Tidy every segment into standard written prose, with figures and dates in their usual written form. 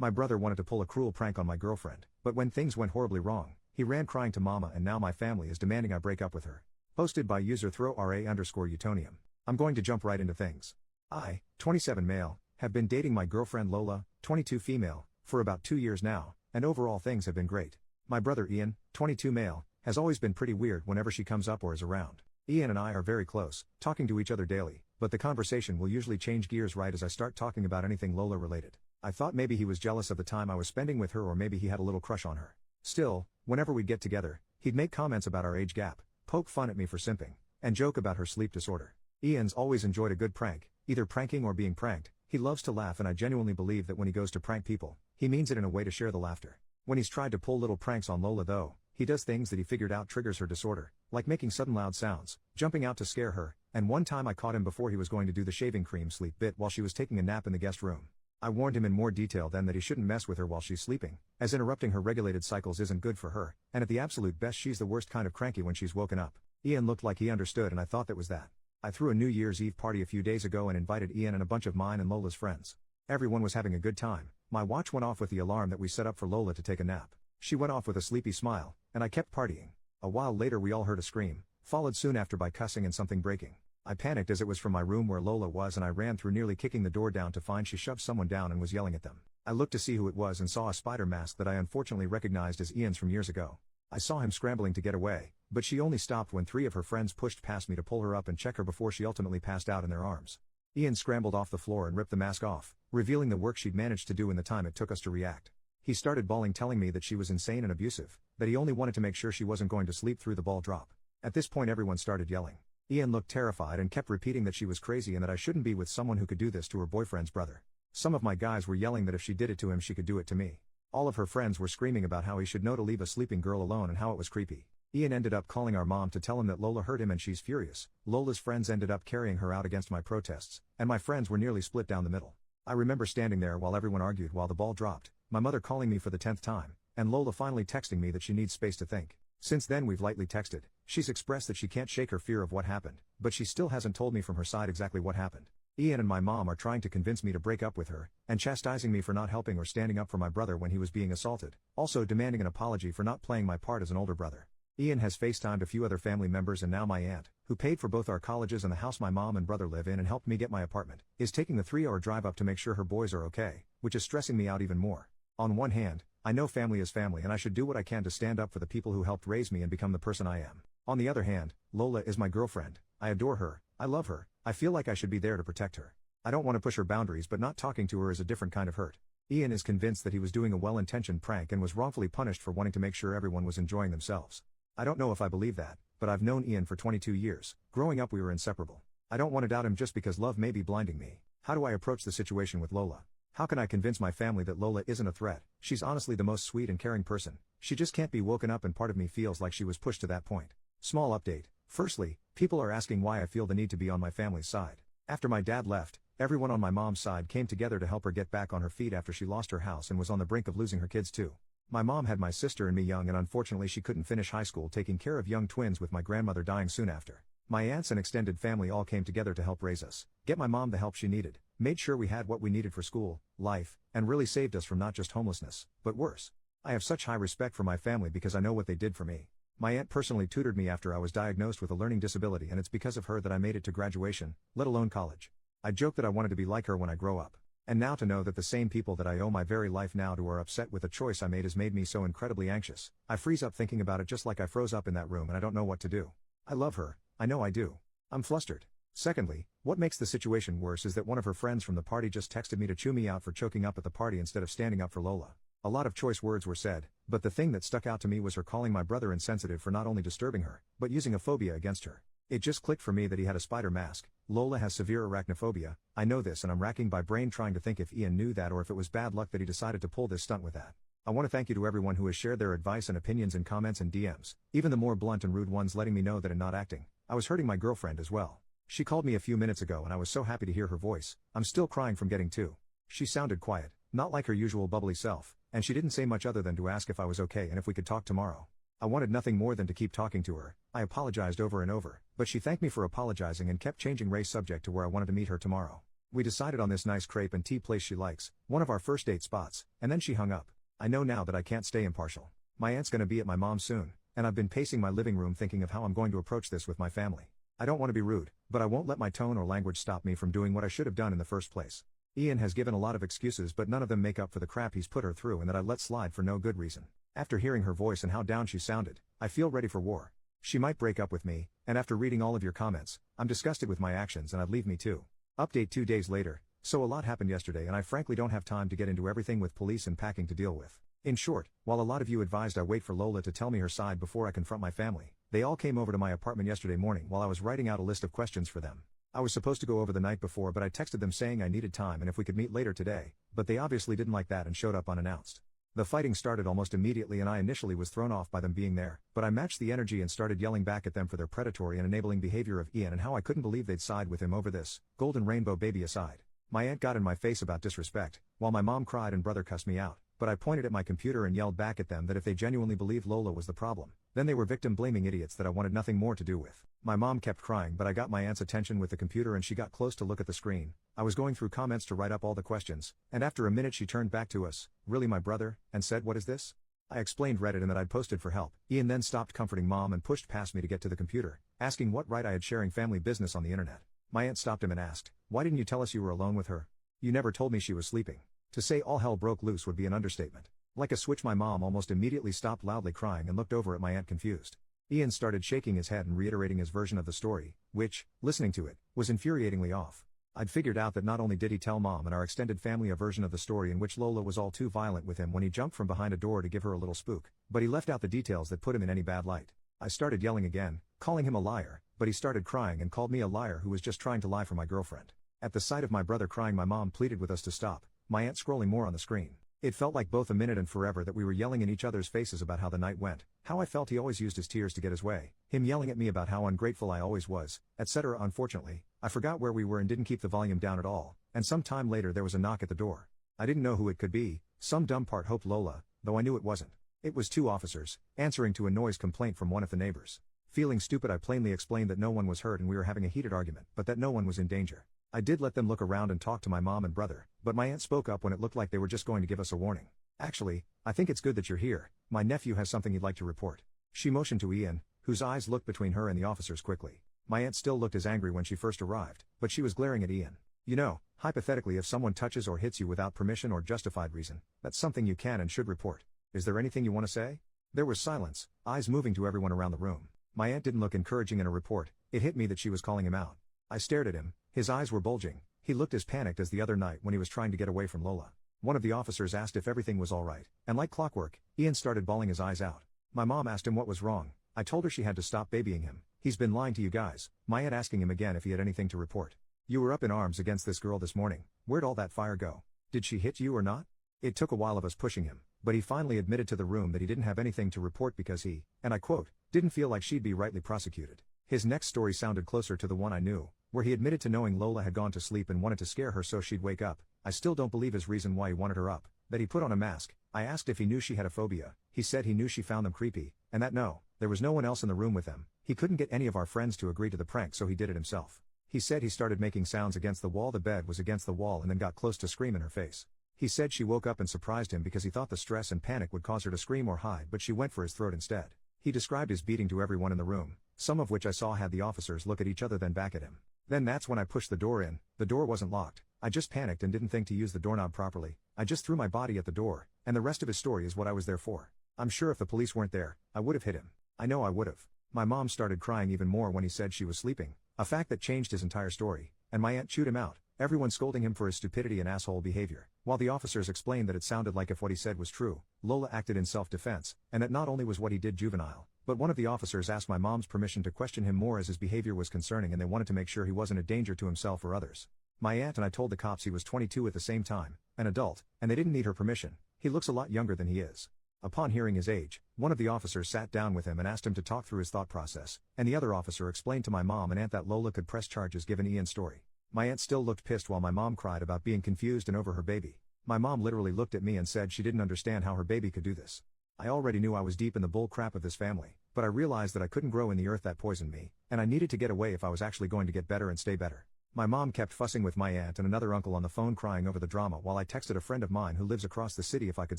My brother wanted to pull a cruel prank on my girlfriend, but when things went horribly wrong, he ran crying to mama and now my family is demanding I break up with her. Posted by user throwra_Utonium. I'm going to jump right into things. I, 27 male, have been dating my girlfriend Lola, 22 female, for about 2 years now, and overall things have been great. My brother Ian, 22 male, has always been pretty weird whenever she comes up or is around. Ian and I are very close, talking to each other daily, but the conversation will usually change gears right as I start talking about anything Lola related. I thought maybe he was jealous of the time I was spending with her or maybe he had a little crush on her. Still, whenever we'd get together, he'd make comments about our age gap, poke fun at me for simping, and joke about her sleep disorder. Ian's always enjoyed a good prank, either pranking or being pranked. He loves to laugh and I genuinely believe that when he goes to prank people, he means it in a way to share the laughter. When he's tried to pull little pranks on Lola though, he does things that he figured out triggers her disorder, like making sudden loud sounds, jumping out to scare her, and one time I caught him before he was going to do the shaving cream sleep bit while she was taking a nap in the guest room. I warned him in more detail then that he shouldn't mess with her while she's sleeping, as interrupting her regulated cycles isn't good for her, and at the absolute best she's the worst kind of cranky when she's woken up. Ian looked like he understood and I thought that was that. I threw a New Year's Eve party a few days ago and invited Ian and a bunch of mine and Lola's friends. Everyone was having a good time. My watch went off with the alarm that we set up for Lola to take a nap. She went off with a sleepy smile, and I kept partying. A while later we all heard a scream, followed soon after by cussing and something breaking. I panicked as it was from my room where Lola was and I ran through nearly kicking the door down to find she shoved someone down and was yelling at them. I looked to see who it was and saw a spider mask that I unfortunately recognized as Ian's from years ago. I saw him scrambling to get away, but she only stopped when 3 of her friends pushed past me to pull her up and check her before she ultimately passed out in their arms. Ian scrambled off the floor and ripped the mask off, revealing the work she'd managed to do in the time it took us to react. He started bawling telling me that she was insane and abusive, that he only wanted to make sure she wasn't going to sleep through the ball drop. At this point everyone started yelling. Ian looked terrified and kept repeating that she was crazy and that I shouldn't be with someone who could do this to her boyfriend's brother. Some of my guys were yelling that if she did it to him she could do it to me. All of her friends were screaming about how he should know to leave a sleeping girl alone and how it was creepy. Ian ended up calling our mom to tell him that Lola hurt him and she's furious. Lola's friends ended up carrying her out against my protests, and my friends were nearly split down the middle. I remember standing there while everyone argued while the ball dropped, my mother calling me for the 10th time, and Lola finally texting me that she needs space to think. Since then we've lightly texted. She's expressed that she can't shake her fear of what happened, but she still hasn't told me from her side exactly what happened. Ian and my mom are trying to convince me to break up with her, and chastising me for not helping or standing up for my brother when he was being assaulted, also demanding an apology for not playing my part as an older brother. Ian has FaceTimed a few other family members and now my aunt, who paid for both our colleges and the house my mom and brother live in and helped me get my apartment, is taking the 3-hour drive up to make sure her boys are okay, which is stressing me out even more. On one hand, I know family is family and I should do what I can to stand up for the people who helped raise me and become the person I am. On the other hand, Lola is my girlfriend, I adore her, I love her, I feel like I should be there to protect her. I don't want to push her boundaries but not talking to her is a different kind of hurt. Ian is convinced that he was doing a well-intentioned prank and was wrongfully punished for wanting to make sure everyone was enjoying themselves. I don't know if I believe that, but I've known Ian for 22 years, growing up we were inseparable. I don't want to doubt him just because love may be blinding me. How do I approach the situation with Lola? How can I convince my family that Lola isn't a threat? She's honestly the most sweet and caring person. She just can't be woken up and part of me feels like she was pushed to that point. Small update. Firstly, people are asking why I feel the need to be on my family's side. After my dad left, everyone on my mom's side came together to help her get back on her feet after she lost her house and was on the brink of losing her kids too. My mom had my sister and me young and unfortunately she couldn't finish high school taking care of young twins with my grandmother dying soon after. My aunts and extended family all came together to help raise us, get my mom the help she needed, made sure we had what we needed for school, life, and really saved us from not just homelessness, but worse. I have such high respect for my family because I know what they did for me. My aunt personally tutored me after I was diagnosed with a learning disability and it's because of her that I made it to graduation, let alone college. I joke that I wanted to be like her when I grow up. And now to know that the same people that I owe my very life now to are upset with a choice I made has made me so incredibly anxious. I freeze up thinking about it just like I froze up in that room and I don't know what to do. I love her, I know I do. I'm flustered. Secondly, what makes the situation worse is that one of her friends from the party just texted me to chew me out for choking up at the party instead of standing up for Lola. A lot of choice words were said, but the thing that stuck out to me was her calling my brother insensitive for not only disturbing her, but using a phobia against her. It just clicked for me that he had a spider mask. Lola has severe arachnophobia, I know this and I'm racking my brain trying to think if Ian knew that or if it was bad luck that he decided to pull this stunt with that. I want to thank you to everyone who has shared their advice and opinions in comments and DMs, even the more blunt and rude ones letting me know that in not acting, I was hurting my girlfriend as well. She called me a few minutes ago and I was so happy to hear her voice. I'm still crying from getting to. She sounded quiet, not like her usual bubbly self, and she didn't say much other than to ask if I was okay and if we could talk tomorrow. I wanted nothing more than to keep talking to her. I apologized over and over, but she thanked me for apologizing and kept changing Ray's subject to where I wanted to meet her tomorrow. We decided on this nice crepe and tea place she likes, one of our first date spots, and then she hung up. I know now that I can't stay impartial. My aunt's gonna be at my mom's soon, and I've been pacing my living room thinking of how I'm going to approach this with my family. I don't want to be rude, but I won't let my tone or language stop me from doing what I should have done in the first place. Ian has given a lot of excuses, but none of them make up for the crap he's put her through and that I let slide for no good reason. After hearing her voice and how down she sounded, I feel ready for war. She might break up with me, and after reading all of your comments, I'm disgusted with my actions and I'd leave me too. Update 2 days later, so a lot happened yesterday and I frankly don't have time to get into everything with police and packing to deal with. In short, while a lot of you advised I wait for Lola to tell me her side before I confront my family, they all came over to my apartment yesterday morning while I was writing out a list of questions for them. I was supposed to go over the night before, but I texted them saying I needed time and if we could meet later today, but they obviously didn't like that and showed up unannounced. The fighting started almost immediately and I initially was thrown off by them being there, but I matched the energy and started yelling back at them for their predatory and enabling behavior of Ian and how I couldn't believe they'd side with him over this, golden rainbow baby aside. My aunt got in my face about disrespect, while my mom cried and brother cussed me out, but I pointed at my computer and yelled back at them that if they genuinely believed Lola was the problem, then they were victim-blaming idiots that I wanted nothing more to do with. My mom kept crying, but I got my aunt's attention with the computer and she got close to look at the screen. I was going through comments to write up all the questions, and after a minute she turned back to us, "Really, my brother?" and said, "What is this?" I explained Reddit and that I'd posted for help. Ian then stopped comforting mom and pushed past me to get to the computer, asking what right I had sharing family business on the internet. My aunt stopped him and asked, "Why didn't you tell us you were alone with her? You never told me she was sleeping." To say all hell broke loose would be an understatement. Like a switch, my mom almost immediately stopped loudly crying and looked over at my aunt confused. Ian started shaking his head and reiterating his version of the story, which, listening to it, was infuriatingly off. I'd figured out that not only did he tell mom and our extended family a version of the story in which Lola was all too violent with him when he jumped from behind a door to give her a little spook, but he left out the details that put him in any bad light. I started yelling again, calling him a liar, but he started crying and called me a liar who was just trying to lie for my girlfriend. At the sight of my brother crying, my mom pleaded with us to stop, my aunt scrolling more on the screen. It felt like both a minute and forever that we were yelling in each other's faces about how the night went, how I felt he always used his tears to get his way, him yelling at me about how ungrateful I always was, etc. Unfortunately, I forgot where we were and didn't keep the volume down at all, and some time later there was a knock at the door. I didn't know who it could be, some dumb part hoped Lola, though I knew it wasn't. It was 2 officers, answering to a noise complaint from one of the neighbors. Feeling stupid, I plainly explained that no one was hurt and we were having a heated argument, but that no one was in danger. I did let them look around and talk to my mom and brother, but my aunt spoke up when it looked like they were just going to give us a warning. "Actually, I think it's good that you're here, my nephew has something he'd like to report." She motioned to Ian, whose eyes looked between her and the officers quickly. My aunt still looked as angry when she first arrived, but she was glaring at Ian. "You know, hypothetically, if someone touches or hits you without permission or justified reason, that's something you can and should report. Is there anything you want to say?" There was silence, eyes moving to everyone around the room. My aunt didn't look encouraging in a report. It hit me that she was calling him out. I stared at him, his eyes were bulging. He looked as panicked as the other night when he was trying to get away from Lola. One of the officers asked if everything was all right, and like clockwork, Ian started bawling his eyes out. My mom asked him what was wrong. I told her she had to stop babying him. "He's been lying to you guys." My aunt asking him again if he had anything to report. "You were up in arms against this girl this morning. Where'd all that fire go? Did she hit you or not?" It took a while of us pushing him, but he finally admitted to the room that he didn't have anything to report because he, and I quote, "didn't feel like she'd be rightly prosecuted." His next story sounded closer to the one I knew, where he admitted to knowing Lola had gone to sleep and wanted to scare her so she'd wake up. I still don't believe his reason why he wanted her up, that he put on a mask. I asked if he knew she had a phobia. He said he knew she found them creepy, and that no, there was no one else in the room with them. He couldn't get any of our friends to agree to the prank, so he did it himself. He said he started making sounds against the wall, the bed was against the wall, and then got close to scream in her face. He said she woke up and surprised him because he thought the stress and panic would cause her to scream or hide, but she went for his throat instead. He described his beating to everyone in the room, some of which I saw had the officers look at each other then back at him. Then that's when I pushed the door in. The door wasn't locked. I just panicked and didn't think to use the doorknob properly. I just threw my body at the door, and the rest of his story is what I was there for. I'm sure if the police weren't there, I would have hit him. I know I would have. My mom started crying even more when he said she was sleeping, a fact that changed his entire story, and my aunt chewed him out, everyone scolding him for his stupidity and asshole behavior, while the officers explained that it sounded like if what he said was true, Lola acted in self-defense, and that not only was what he did juvenile, but one of the officers asked my mom's permission to question him more as his behavior was concerning and they wanted to make sure he wasn't a danger to himself or others. My aunt and I told the cops he was 22 at the same time, an adult, and they didn't need her permission. He looks a lot younger than he is. Upon hearing his age, one of the officers sat down with him and asked him to talk through his thought process, and the other officer explained to my mom and aunt that Lola could press charges given Ian's story. My aunt still looked pissed while my mom cried about being confused and over her baby. My mom literally looked at me and said she didn't understand how her baby could do this. I already knew I was deep in the bull crap of this family, but I realized that I couldn't grow in the earth that poisoned me, and I needed to get away if I was actually going to get better and stay better. My mom kept fussing with my aunt and another uncle on the phone crying over the drama while I texted a friend of mine who lives across the city if I could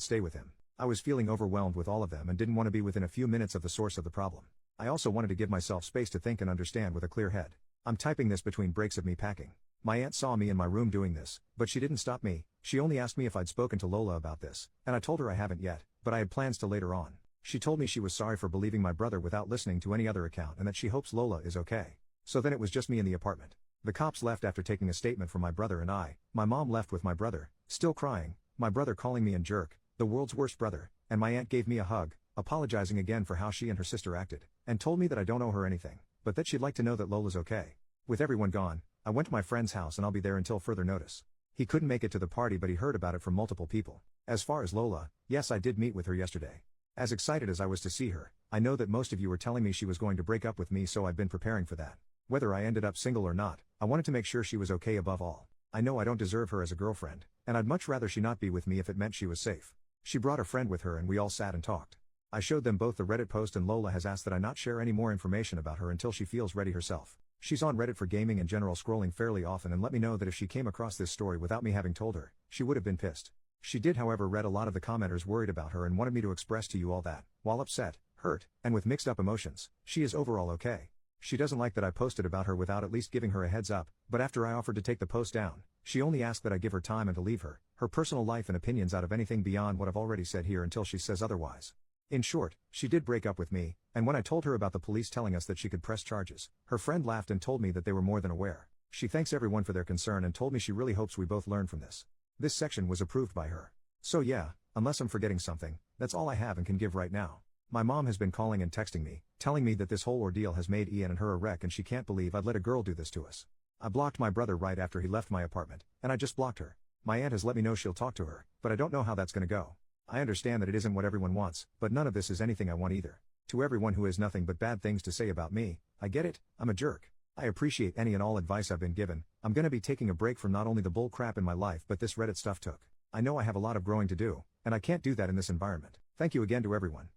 stay with him. I was feeling overwhelmed with all of them and didn't want to be within a few minutes of the source of the problem. I also wanted to give myself space to think and understand with a clear head. I'm typing this between breaks of me packing. My aunt saw me in my room doing this, but she didn't stop me. She only asked me if I'd spoken to Lola about this, and I told her I haven't yet, but I had plans to later on. She told me she was sorry for believing my brother without listening to any other account and that she hopes Lola is okay. So then it was just me in the apartment. The cops left after taking a statement from my brother and my mom left with my brother, still crying, my brother calling me a jerk, the world's worst brother, and my aunt gave me a hug, apologizing again for how she and her sister acted, and told me that I don't owe her anything, but that she'd like to know that Lola's okay. With everyone gone, I went to my friend's house and I'll be there until further notice. He couldn't make it to the party but he heard about it from multiple people. As far as Lola, yes, I did meet with her yesterday. As excited as I was to see her, I know that most of you were telling me she was going to break up with me, so I've been preparing for that. Whether I ended up single or not, I wanted to make sure she was okay above all. I know I don't deserve her as a girlfriend, and I'd much rather she not be with me if it meant she was safe. She brought a friend with her and we all sat and talked. I showed them both the Reddit post and Lola has asked that I not share any more information about her until she feels ready herself. She's on Reddit for gaming and general scrolling fairly often and let me know that if she came across this story without me having told her, she would have been pissed. She did however read a lot of the commenters worried about her and wanted me to express to you all that, while upset, hurt, and with mixed up emotions, she is overall okay. She doesn't like that I posted about her without at least giving her a heads up, but after I offered to take the post down, she only asked that I give her time and to leave her personal life and opinions out of anything beyond what I've already said here until she says otherwise. In short, she did break up with me, and when I told her about the police telling us that she could press charges, her friend laughed and told me that they were more than aware. She thanks everyone for their concern and told me she really hopes we both learn from this. This section was approved by her. So yeah, unless I'm forgetting something, that's all I have and can give right now. My mom has been calling and texting me, telling me that this whole ordeal has made Ian and her a wreck and she can't believe I'd let a girl do this to us. I blocked my brother right after he left my apartment, and I just blocked her. My aunt has let me know she'll talk to her, but I don't know how that's gonna go. I understand that it isn't what everyone wants, but none of this is anything I want either. To everyone who has nothing but bad things to say about me, I get it, I'm a jerk. I appreciate any and all advice I've been given. I'm gonna be taking a break from not only the bull crap in my life but this Reddit stuff took. I know I have a lot of growing to do, and I can't do that in this environment. Thank you again to everyone.